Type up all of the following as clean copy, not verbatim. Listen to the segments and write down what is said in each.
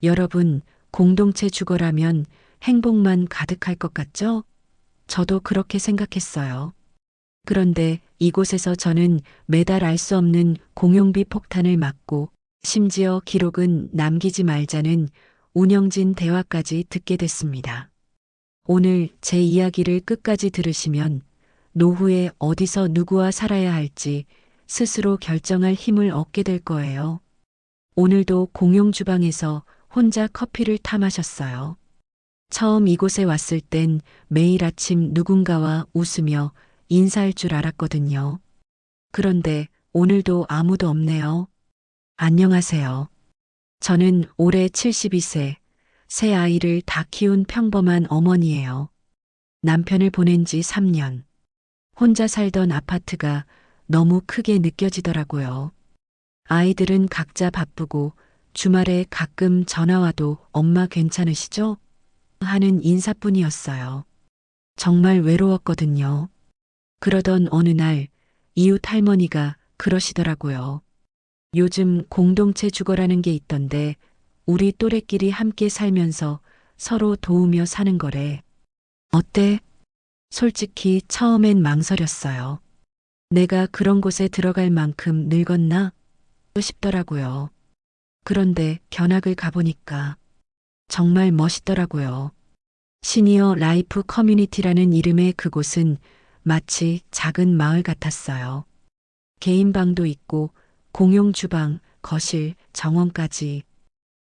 여러분, 공동체 주거라면 행복만 가득할 것 같죠? 저도 그렇게 생각했어요. 그런데 이곳에서 저는 매달 알 수 없는 공용비 폭탄을 맞고 심지어 기록은 남기지 말자는 운영진 대화까지 듣게 됐습니다. 오늘 제 이야기를 끝까지 들으시면 노후에 어디서 누구와 살아야 할지 스스로 결정할 힘을 얻게 될 거예요. 오늘도 공용 주방에서 혼자 커피를 타 마셨어요. 처음 이곳에 왔을 땐 매일 아침 누군가와 웃으며 인사할 줄 알았거든요. 그런데 오늘도 아무도 없네요. 안녕하세요. 저는 올해 72세, 새 아이를 다 키운 평범한 어머니예요. 남편을 보낸 지 3년. 혼자 살던 아파트가 너무 크게 느껴지더라고요. 아이들은 각자 바쁘고 주말에 가끔 전화와도 엄마 괜찮으시죠? 하는 인사뿐이었어요. 정말 외로웠거든요. 그러던 어느 날 이웃 할머니가 그러시더라고요. 요즘 공동체 주거라는 게 있던데 우리 또래끼리 함께 살면서 서로 도우며 사는 거래. 어때? 솔직히 처음엔 망설였어요. 내가 그런 곳에 들어갈 만큼 늙었나? 싶더라고요. 그런데 견학을 가보니까 정말 멋있더라고요. 시니어 라이프 커뮤니티라는 이름의 그곳은 마치 작은 마을 같았어요. 개인 방도 있고 공용 주방, 거실, 정원까지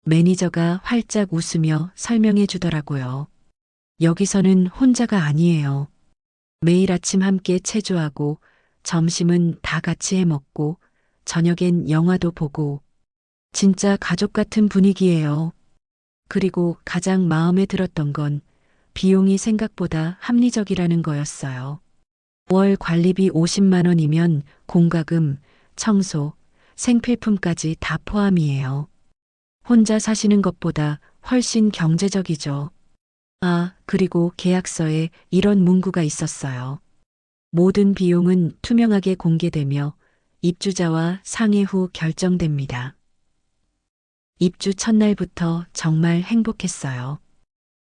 매니저가 활짝 웃으며 설명해 주더라고요. 여기서는 혼자가 아니에요. 매일 아침 함께 체조하고 점심은 다 같이 해 먹고 저녁엔 영화도 보고 진짜 가족 같은 분위기예요. 그리고 가장 마음에 들었던 건 비용이 생각보다 합리적이라는 거였어요. 월 관리비 50만 원이면 공과금, 청소, 생필품까지 다 포함이에요. 혼자 사시는 것보다 훨씬 경제적이죠. 아, 그리고 계약서에 이런 문구가 있었어요. 모든 비용은 투명하게 공개되며 입주자와 상의 후 결정됩니다. 입주 첫날부터 정말 행복했어요.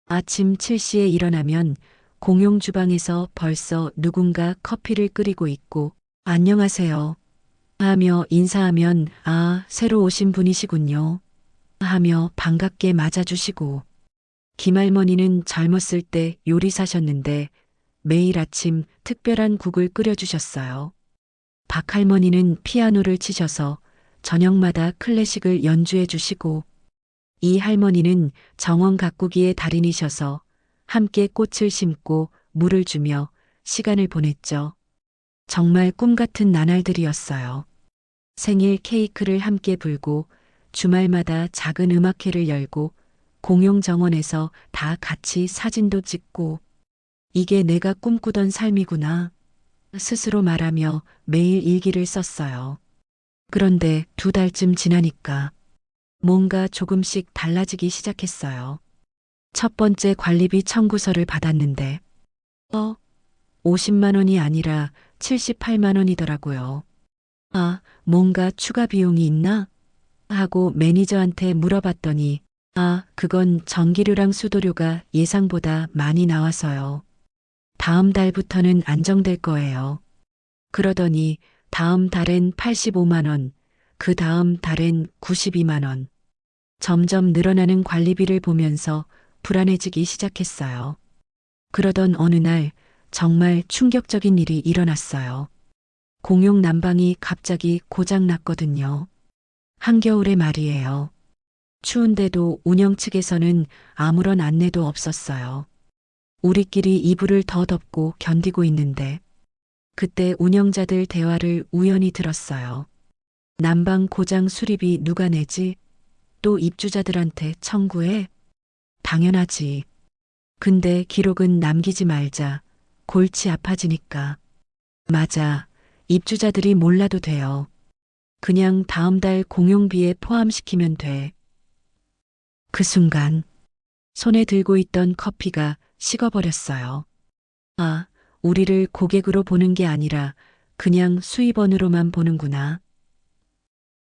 아침 7시에 일어나면 공용 주방에서 벌써 누군가 커피를 끓이고 있고 안녕하세요 하며 인사하면 아, 새로 오신 분이시군요 하며 반갑게 맞아주시고 김할머니는 젊었을 때 요리사셨는데 매일 아침 특별한 국을 끓여주셨어요. 박할머니는 피아노를 치셔서 저녁마다 클래식을 연주해 주시고 이 할머니는 정원 가꾸기의 달인이셔서 함께 꽃을 심고 물을 주며 시간을 보냈죠. 정말 꿈 같은 나날들이었어요. 생일 케이크를 함께 불고 주말마다 작은 음악회를 열고 공용 정원에서 다 같이 사진도 찍고 이게 내가 꿈꾸던 삶이구나 스스로 말하며 매일 일기를 썼어요. 그런데 2달쯤 지나니까 뭔가 조금씩 달라지기 시작했어요. 첫 번째 관리비 청구서를 받았는데 50만 원이 아니라 78만 원이더라고요. 아, 뭔가 추가 비용이 있나? 하고 매니저한테 물어봤더니 아, 그건 전기료랑 수도료가 예상보다 많이 나와서요. 다음 달부터는 안정될 거예요. 그러더니 다음 달엔 85만 원, 그 다음 달엔 92만 원. 점점 늘어나는 관리비를 보면서 불안해지기 시작했어요. 그러던 어느 날 정말 충격적인 일이 일어났어요. 공용 난방이 갑자기 고장 났거든요. 한겨울의 말이에요. 추운데도 운영 측에서는 아무런 안내도 없었어요. 우리끼리 이불을 더 덮고 견디고 있는데 그때 운영자들 대화를 우연히 들었어요. 난방 고장 수리비 누가 내지? 또 입주자들한테 청구해? 당연하지. 근데 기록은 남기지 말자. 골치 아파지니까. 맞아. 입주자들이 몰라도 돼요. 그냥 다음 달 공용비에 포함시키면 돼. 그 순간 손에 들고 있던 커피가 식어버렸어요. 아, 우리를 고객으로 보는 게 아니라 그냥 수입원으로만 보는구나.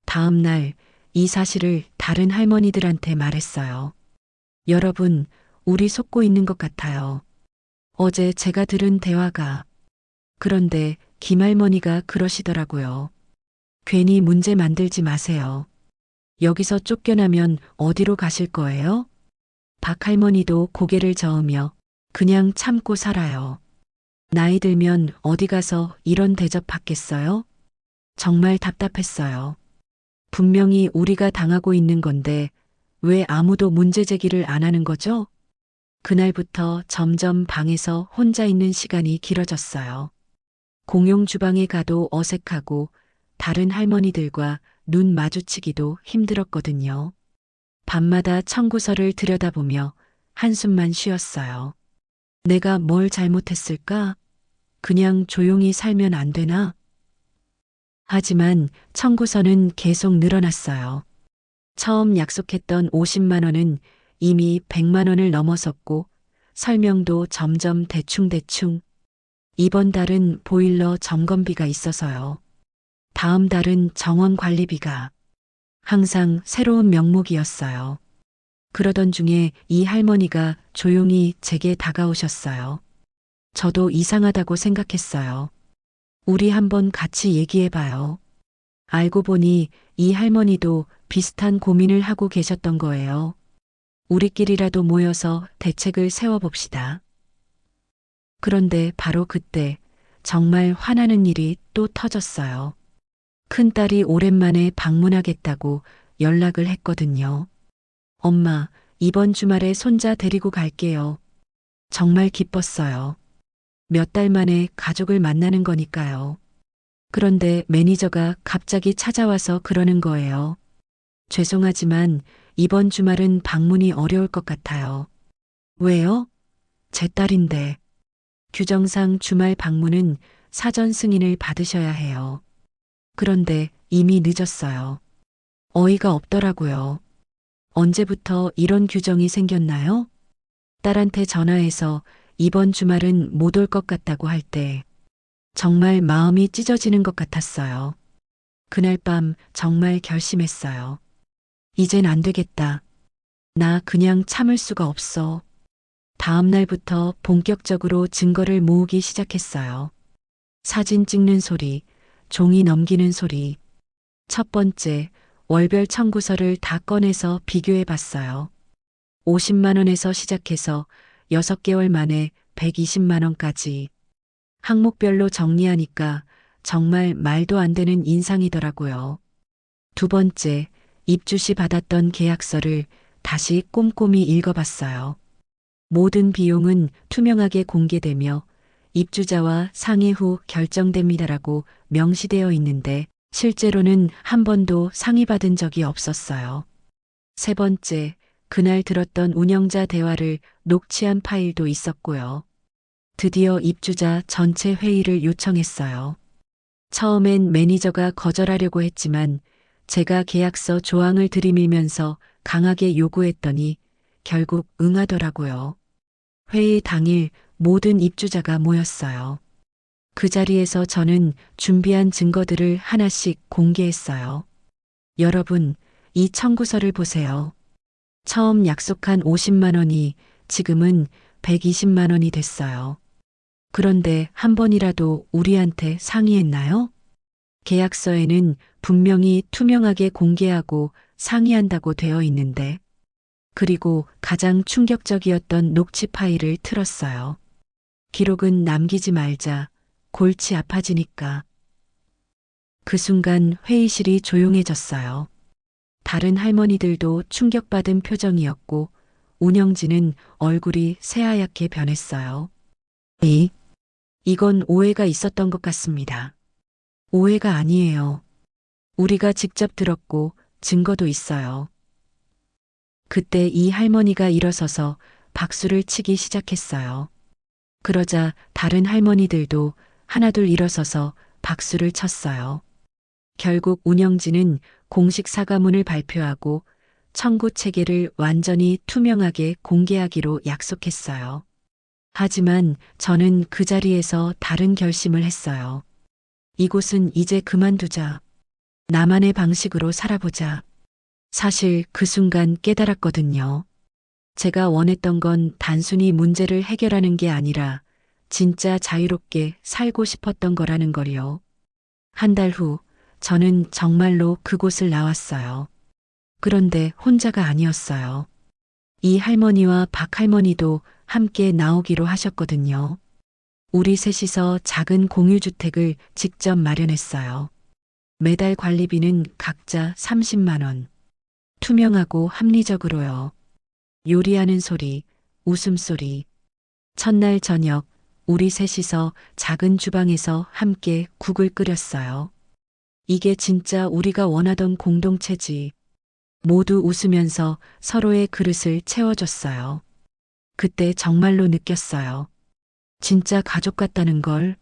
다음 날 이 사실을 다른 할머니들한테 말했어요. 여러분, 우리 속고 있는 것 같아요. 어제 제가 들은 대화가. 그런데 김할머니가 그러시더라고요. 괜히 문제 만들지 마세요. 여기서 쫓겨나면 어디로 가실 거예요? 박할머니도 고개를 저으며 그냥 참고 살아요. 나이 들면 어디 가서 이런 대접 받겠어요? 정말 답답했어요. 분명히 우리가 당하고 있는 건데 왜 아무도 문제 제기를 안 하는 거죠? 그날부터 점점 방에서 혼자 있는 시간이 길어졌어요. 공용 주방에 가도 어색하고 다른 할머니들과 눈 마주치기도 힘들었거든요. 밤마다 청구서를 들여다보며 한숨만 쉬었어요. 내가 뭘 잘못했을까? 그냥 조용히 살면 안 되나? 하지만 청구서는 계속 늘어났어요. 처음 약속했던 50만 원은 이미 100만 원을 넘어섰고 설명도 점점 대충대충. 이번 달은 보일러 점검비가 있어서요. 다음 달은 정원 관리비가. 항상 새로운 명목이었어요. 그러던 중에 이 할머니가 조용히 제게 다가오셨어요. 저도 이상하다고 생각했어요. 우리 한번 같이 얘기해봐요. 알고 보니 이 할머니도 비슷한 고민을 하고 계셨던 거예요. 우리끼리라도 모여서 대책을 세워봅시다. 그런데 바로 그때 정말 화나는 일이 또 터졌어요. 큰딸이 오랜만에 방문하겠다고 연락을 했거든요. 엄마, 이번 주말에 손자 데리고 갈게요. 정말 기뻤어요. 몇 달 만에 가족을 만나는 거니까요. 그런데 매니저가 갑자기 찾아와서 그러는 거예요. 죄송하지만 이번 주말은 방문이 어려울 것 같아요. 왜요? 제 딸인데. 규정상 주말 방문은 사전 승인을 받으셔야 해요. 그런데 이미 늦었어요. 어이가 없더라고요. 언제부터 이런 규정이 생겼나요? 딸한테 전화해서 이번 주말은 못 올 것 같다고 할 때 정말 마음이 찢어지는 것 같았어요. 그날 밤 정말 결심했어요. 이젠 안 되겠다. 나 그냥 참을 수가 없어. 다음 날부터 본격적으로 증거를 모으기 시작했어요. 사진 찍는 소리, 종이 넘기는 소리. 첫 번째, 월별 청구서를 다 꺼내서 비교해 봤어요. 50만 원에서 시작해서 6개월 만에 120만 원까지. 항목별로 정리하니까 정말 말도 안 되는 인상이더라고요. 두 번째, 입주 시 받았던 계약서를 다시 꼼꼼히 읽어봤어요. 모든 비용은 투명하게 공개되며 입주자와 상의 후 결정됩니다라고 명시되어 있는데 실제로는 한 번도 상의받은 적이 없었어요. 세 번째, 그날 들었던 운영자 대화를 녹취한 파일도 있었고요. 드디어 입주자 전체 회의를 요청했어요. 처음엔 매니저가 거절하려고 했지만 제가 계약서 조항을 들이밀면서 강하게 요구했더니 결국 응하더라고요. 회의 당일 모든 입주자가 모였어요. 그 자리에서 저는 준비한 증거들을 하나씩 공개했어요. 여러분, 이 청구서를 보세요. 처음 약속한 50만 원이 지금은 120만 원이 됐어요. 그런데 한 번이라도 우리한테 상의했나요? 계약서에는 분명히 투명하게 공개하고 상의한다고 되어 있는데, 그리고 가장 충격적이었던 녹취 파일을 틀었어요. 기록은 남기지 말자. 골치 아파지니까. 그 순간 회의실이 조용해졌어요. 다른 할머니들도 충격받은 표정이었고, 운영진은 얼굴이 새하얗게 변했어요. 이건 오해가 있었던 것 같습니다. 오해가 아니에요. 우리가 직접 들었고 증거도 있어요. 그때 이 할머니가 일어서서 박수를 치기 시작했어요. 그러자 다른 할머니들도 하나둘 일어서서 박수를 쳤어요. 결국 운영진은 공식 사과문을 발표하고 청구 체계를 완전히 투명하게 공개하기로 약속했어요. 하지만 저는 그 자리에서 다른 결심을 했어요. 이곳은 이제 그만두자. 나만의 방식으로 살아보자. 사실 그 순간 깨달았거든요. 제가 원했던 건 단순히 문제를 해결하는 게 아니라 진짜 자유롭게 살고 싶었던 거라는 걸요. 한 달 후, 저는 정말로 그곳을 나왔어요. 그런데 혼자가 아니었어요. 이 할머니와 박 할머니도 함께 나오기로 하셨거든요. 우리 셋이서 작은 공유주택을 직접 마련했어요. 매달 관리비는 각자 30만 원. 투명하고 합리적으로요. 요리하는 소리, 웃음소리. 첫날 저녁, 우리 셋이서 작은 주방에서 함께 국을 끓였어요. 이게 진짜 우리가 원하던 공동체지. 모두 웃으면서 서로의 그릇을 채워줬어요. 그때 정말로 느꼈어요. 진짜 가족 같다는 걸.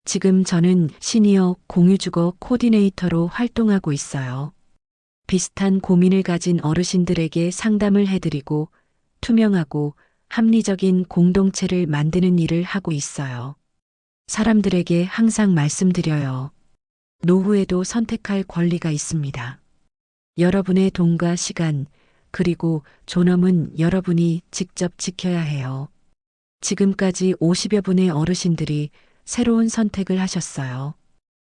지금 저는 시니어 공유주거 코디네이터로 활동하고 있어요. 비슷한 고민을 가진 어르신들에게 상담을 해드리고 투명하고 합리적인 공동체를 만드는 일을 하고 있어요. 사람들에게 항상 말씀드려요. 노후에도 선택할 권리가 있습니다. 여러분의 돈과 시간, 그리고 존엄은 여러분이 직접 지켜야 해요. 지금까지 50여 분의 어르신들이 새로운 선택을 하셨어요.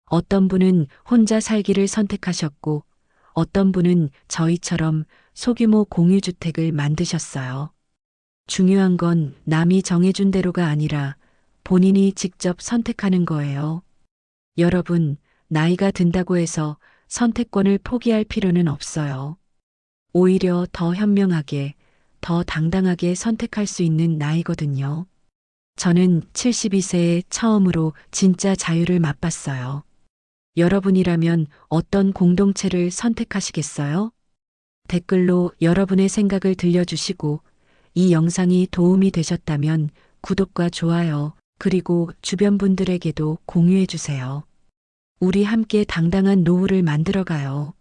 어떤 분은 혼자 살기를 선택하셨고, 어떤 분은 저희처럼 소규모 공유주택을 만드셨어요. 중요한 건 남이 정해준 대로가 아니라 본인이 직접 선택하는 거예요. 여러분, 나이가 든다고 해서 선택권을 포기할 필요는 없어요. 오히려 더 현명하게, 더 당당하게 선택할 수 있는 나이거든요. 저는 72세에 처음으로 진짜 자유를 맛봤어요. 여러분이라면 어떤 공동체를 선택하시겠어요? 댓글로 여러분의 생각을 들려주시고 이 영상이 도움이 되셨다면 구독과 좋아요, 그리고 주변 분들에게도 공유해 주세요. 우리 함께 당당한 노후를 만들어가요.